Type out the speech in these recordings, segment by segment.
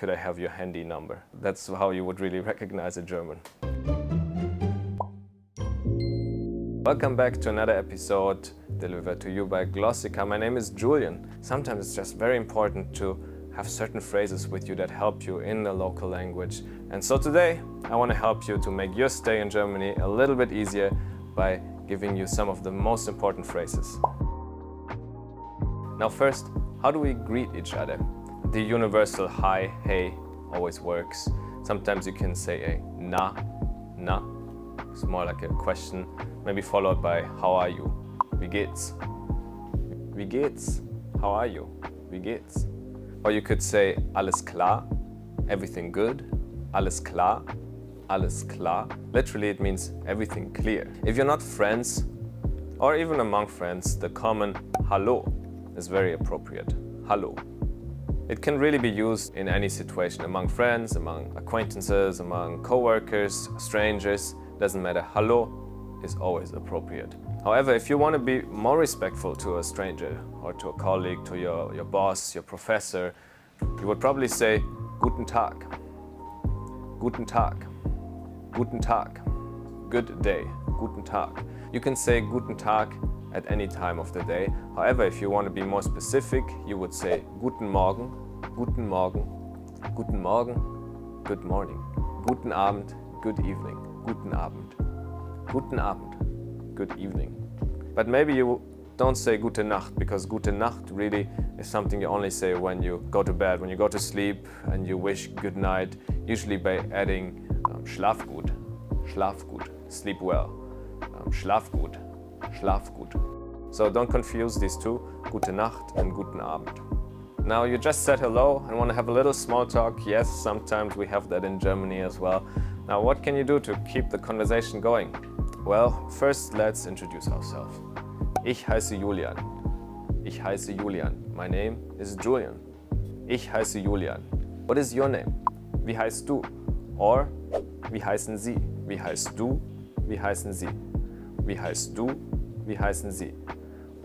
could I have your handy number? That's how you would really recognize a German. Welcome back to another episode delivered to you by Glossika. My name is Julian. Sometimes it's just very important to have certain phrases with you that help you in the local language. And so today I want to help you to make your stay in Germany a little bit easier by giving you some of the most important phrases. Now first, how do we greet each other? The universal hi, hey always works. Sometimes you can say a na. It's more like a question, maybe followed by how are you? Wie geht's? Wie geht's? How are you? Wie geht's? Or you could say alles klar, everything good. Alles klar, alles klar. Literally it means everything clear. If you're not friends, or even among friends, the common hallo is very appropriate. Hallo. It can really be used in any situation, among friends, among acquaintances, among co-workers, strangers, doesn't matter. Hallo is always appropriate. However, if you want to be more respectful to a stranger or to a colleague, to your boss, your professor, you would probably say Guten Tag. Guten Tag. Guten Tag. Good day. Guten Tag. You can say Guten Tag at any time of the day. However, if you want to be more specific, you would say Guten Morgen, Guten Morgen, Guten Morgen, good morning, Guten Abend, good evening, Guten Abend, Guten Abend, good evening. But maybe you don't say Gute Nacht, because Gute Nacht really is something you only say when you go to bed, when you go to sleep and you wish good night, usually by adding Schlaf gut, Schlaf gut, sleep well, Schlaf gut, Schlaf gut. So don't confuse these two, Gute Nacht and Guten Abend. Now you just said hello and want to have a little small talk. Yes, sometimes we have that in Germany as well. Now what can you do to keep the conversation going? Well, first let's introduce ourselves. Ich heiße Julian. Ich heiße Julian. My name is Julian. Ich heiße Julian. What is your name? Wie heißt du? Or wie heißen Sie? Wie heißt du? Wie heißen Sie? Wie heißt du? Wie heißen Sie?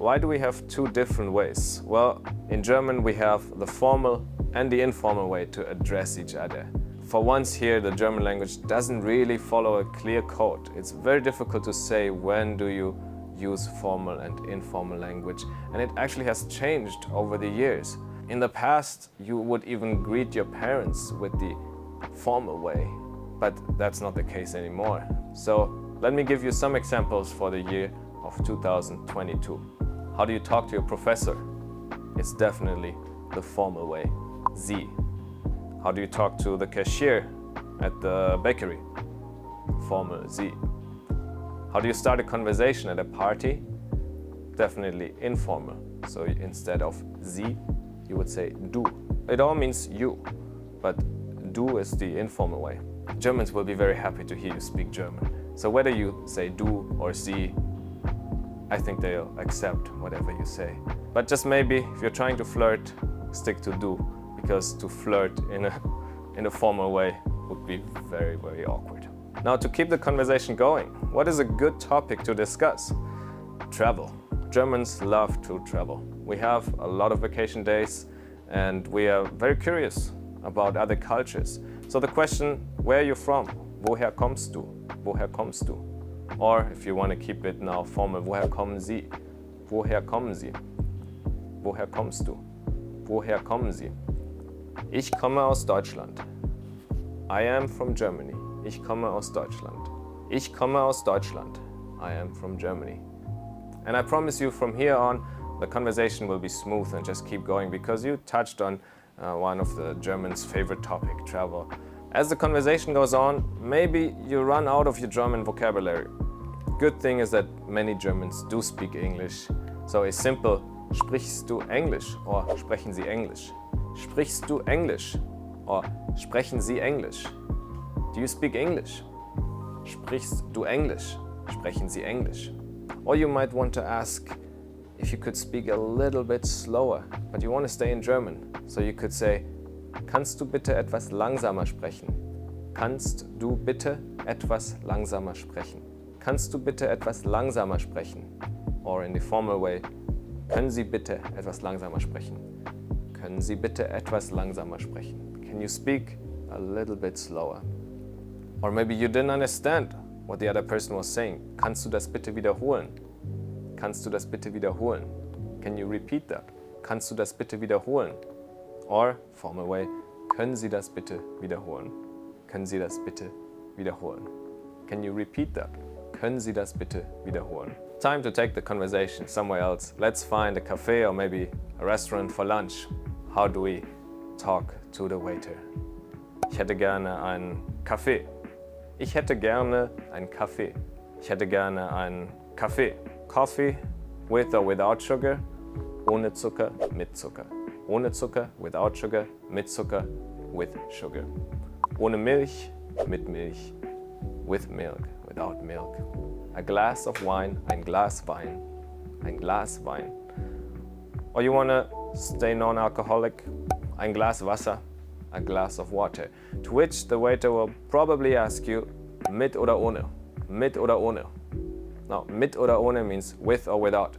Why do we have two different ways? Well, in German we have the formal and the informal way to address each other. For once here, the German language doesn't really follow a clear code. It's very difficult to say when do you use formal and informal language, and it actually has changed over the years. In the past, you would even greet your parents with the formal way, but that's not the case anymore. So let me give you some examples for the year of 2022. How do you talk to your professor? It's definitely the formal way, Sie. How do you talk to the cashier at the bakery? Formal, Sie. How do you start a conversation at a party? Definitely informal. So instead of Sie, you would say du. It all means you, but du is the informal way. Germans will be very happy to hear you speak German. So whether you say du or Sie, I think they'll accept whatever you say. But just maybe, if you're trying to flirt, stick to du, because to flirt in a formal way would be very, very awkward. Now, to keep the conversation going, what is a good topic to discuss? Travel. Germans love to travel. We have a lot of vacation days and we are very curious about other cultures. So the question, where are you from? Woher kommst du? Woher kommst du? Or if you want to keep it now formal, woher kommen Sie? Woher kommen Sie? Woher kommst du? Woher kommen Sie? Ich komme aus Deutschland. I am from Germany. Ich komme aus Deutschland. Ich komme aus Deutschland. I am from Germany. And I promise you from here on, the conversation will be smooth and just keep going, because you touched on one of the Germans' favorite topic, travel. As the conversation goes on, maybe you run out of your German vocabulary. Good thing is that many Germans do speak English. So a simple Sprichst du Englisch or sprechen Sie Englisch? Sprichst du Englisch or sprechen Sie Englisch? Do you speak English? Sprichst du Englisch? Sprechen Sie Englisch? Or you might want to ask if you could speak a little bit slower, but you want to stay in German. So you could say, kannst du bitte etwas langsamer sprechen? Kannst du bitte etwas langsamer sprechen? Kannst du bitte etwas langsamer sprechen? Or in the formal way, können Sie bitte etwas langsamer sprechen? Können Sie bitte etwas langsamer sprechen? Can you speak a little bit slower? Or maybe you didn't understand what the other person was saying. Kannst du das bitte wiederholen? Kannst du das bitte wiederholen? Can you repeat that? Kannst du das bitte wiederholen? Or, formal way, können Sie das bitte wiederholen? Können Sie das bitte wiederholen? Can you repeat that? Können Sie das bitte wiederholen? Time to take the conversation somewhere else. Let's find a cafe or maybe a restaurant for lunch. How do we talk to the waiter? Ich hätte gerne einen Kaffee. Ich hätte gerne einen Kaffee. Ich hätte gerne einen Kaffee. Coffee with or without sugar. Ohne Zucker, mit Zucker. Ohne Zucker, without sugar, mit Zucker, with sugar. Ohne Milch, mit Milch. With milk, without milk. A glass of wine, ein Glas Wein. Ein Glas Wein. Or you wanna stay non-alcoholic? Ein Glas Wasser. A glass of water. To which the waiter will probably ask you, mit oder ohne? Mit oder ohne? Now, mit oder ohne means with or without.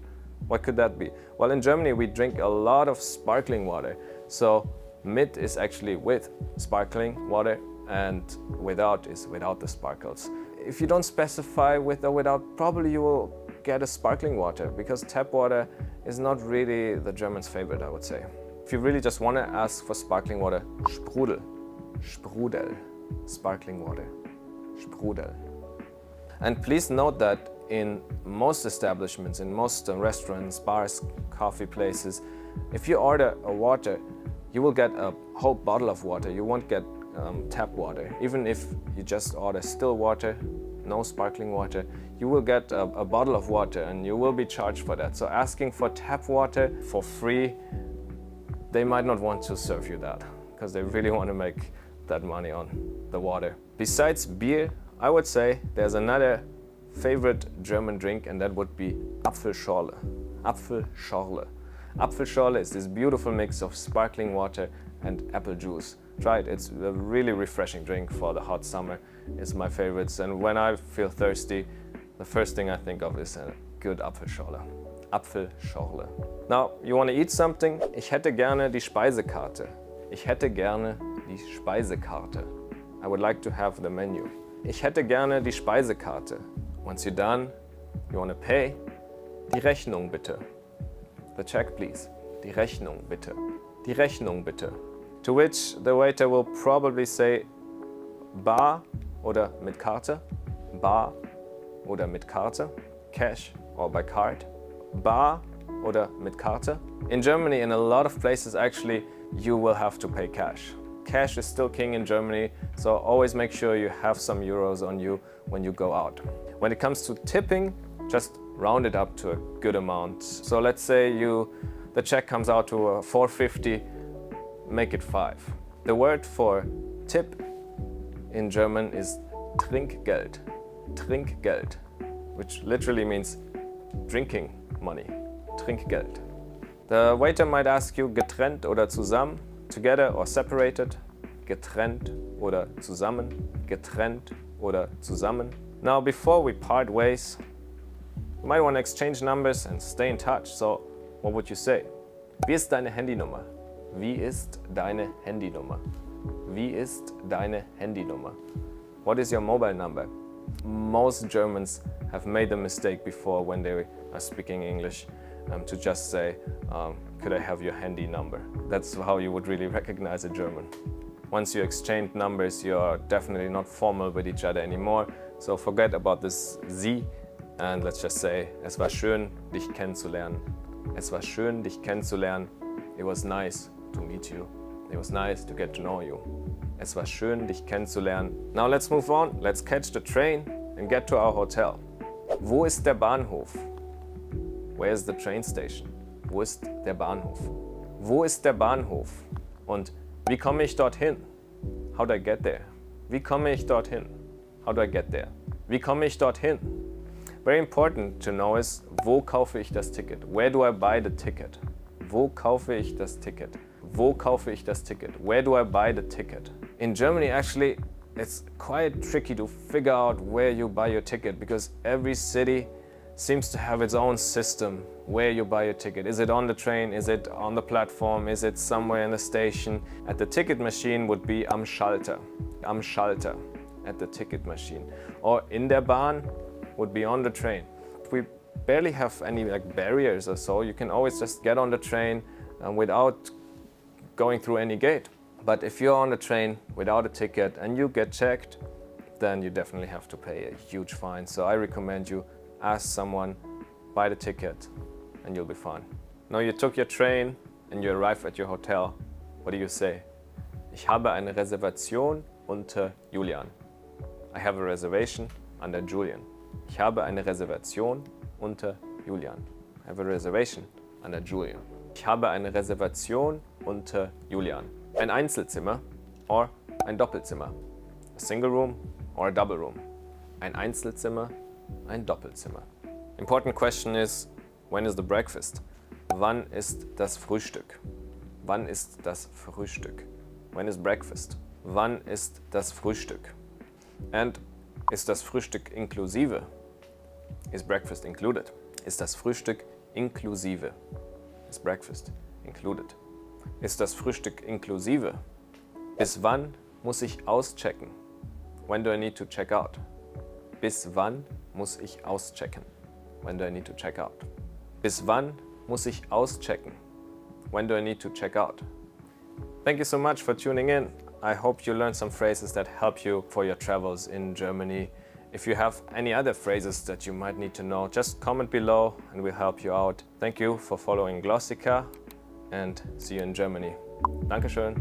What could that be? Well, in Germany we drink a lot of sparkling water. So mit is actually with sparkling water and without is without the sparkles. If you don't specify with or without, probably you will get a sparkling water because tap water is not really the German's favorite, I would say. If you really just want to ask for sparkling water, Sprudel, Sprudel, sparkling water, Sprudel. And please note that in most establishments, in most restaurants, bars, coffee places, if you order a water, you will get a whole bottle of water. You won't get tap water. Even if you just order still water, no sparkling water, you will get a bottle of water and you will be charged for that. So asking for tap water for free, they might not want to serve you that because they really want to make that money on the water. Besides beer, I would say there's another favorite German drink, and that would be Apfelschorle. Apfelschorle. Apfelschorle is this beautiful mix of sparkling water and apple juice. Try it, it's a really refreshing drink for the hot summer. It's my favorites, and when I feel thirsty, the first thing I think of is a good Apfelschorle. Apfelschorle. Now, you want to eat something? Ich hätte gerne die Speisekarte. Ich hätte gerne die Speisekarte. I would like to have the menu. Ich hätte gerne die Speisekarte. Once you're done, you want to pay. Die Rechnung bitte. The check, please. Die Rechnung bitte. Die Rechnung bitte. To which the waiter will probably say bar oder mit Karte. Bar oder mit Karte. Cash or by card. Bar oder mit Karte. In Germany, in a lot of places, actually, you will have to pay cash. Cash is still king in Germany, so always make sure you have some euros on you when you go out. When it comes to tipping, just round it up to a good amount. So let's say the check comes out to 450, make it 5. The word for tip in German is Trinkgeld. Trinkgeld, which literally means drinking money. Trinkgeld. The waiter might ask you getrennt oder zusammen, together or separated, getrennt oder zusammen, getrennt oder zusammen. Now, before we part ways, you might want to exchange numbers and stay in touch. So, what would you say? Wie ist deine Handynummer? Wie ist deine Handynummer? Wie ist deine Handynummer? What is your mobile number? Most Germans have made the mistake before when they are speaking English to just say, could I have your handy number? That's how you would really recognize a German. Once you exchange numbers, you're definitely not formal with each other anymore. So forget about this Sie and let's just say, es war schön, dich kennenzulernen. Es war schön, dich kennenzulernen. It was nice to meet you. It was nice to get to know you. Es war schön, dich kennenzulernen. Now let's move on. Let's catch the train and get to our hotel. Wo ist der Bahnhof? Where is the train station? Wo ist der Bahnhof? Wo ist der Bahnhof? Und wie komme ich dorthin? How do I get there? Wie komme ich dorthin? How do I get there? Wie komme ich dorthin? Very important to know is, wo kaufe ich das Ticket? Where do I buy the ticket? Wo kaufe ich das Ticket? Wo kaufe ich das Ticket? Where do I buy the ticket? In Germany, actually, it's quite tricky to figure out where you buy your ticket because every city seems to have its own system where you buy your ticket. Is it on the train? Is it on the platform? Is it somewhere in the station? At the ticket machine would be am Schalter. Am Schalter, at the ticket machine. Or in der Bahn would be on the train. If we barely have any barriers or so, you can always just get on the train without going through any gate. But if you're on the train without a ticket and you get checked, then you definitely have to pay a huge fine. So I recommend you ask someone, buy the ticket, and you'll be fine. Now you took your train and you arrive at your hotel. What do you say? Ich habe eine Reservation unter Julian. I have a reservation under Julian. Ich habe eine Reservation unter Julian. I have a reservation under Julian. Ich habe eine Reservation unter Julian. Ein Einzelzimmer or ein Doppelzimmer. A single room or a double room. Ein Einzelzimmer, ein Doppelzimmer. Important question is, when is the breakfast? Wann ist das Frühstück? Wann ist das Frühstück? When is breakfast? Wann ist das Frühstück? And ist das Frühstück inklusive? Is breakfast included? Ist das Frühstück inklusive? Is breakfast included? Ist das Frühstück inklusive? Bis wann muss ich auschecken? When do I need to check out? Bis wann muss ich auschecken? When do I need to check out? Bis wann muss ich auschecken? When do I need to check out? Thank you so much for tuning in. I hope you learned some phrases that help you for your travels in Germany. If you have any other phrases that you might need to know, just comment below and we'll help you out. Thank you for following Glossika and see you in Germany. Dankeschön.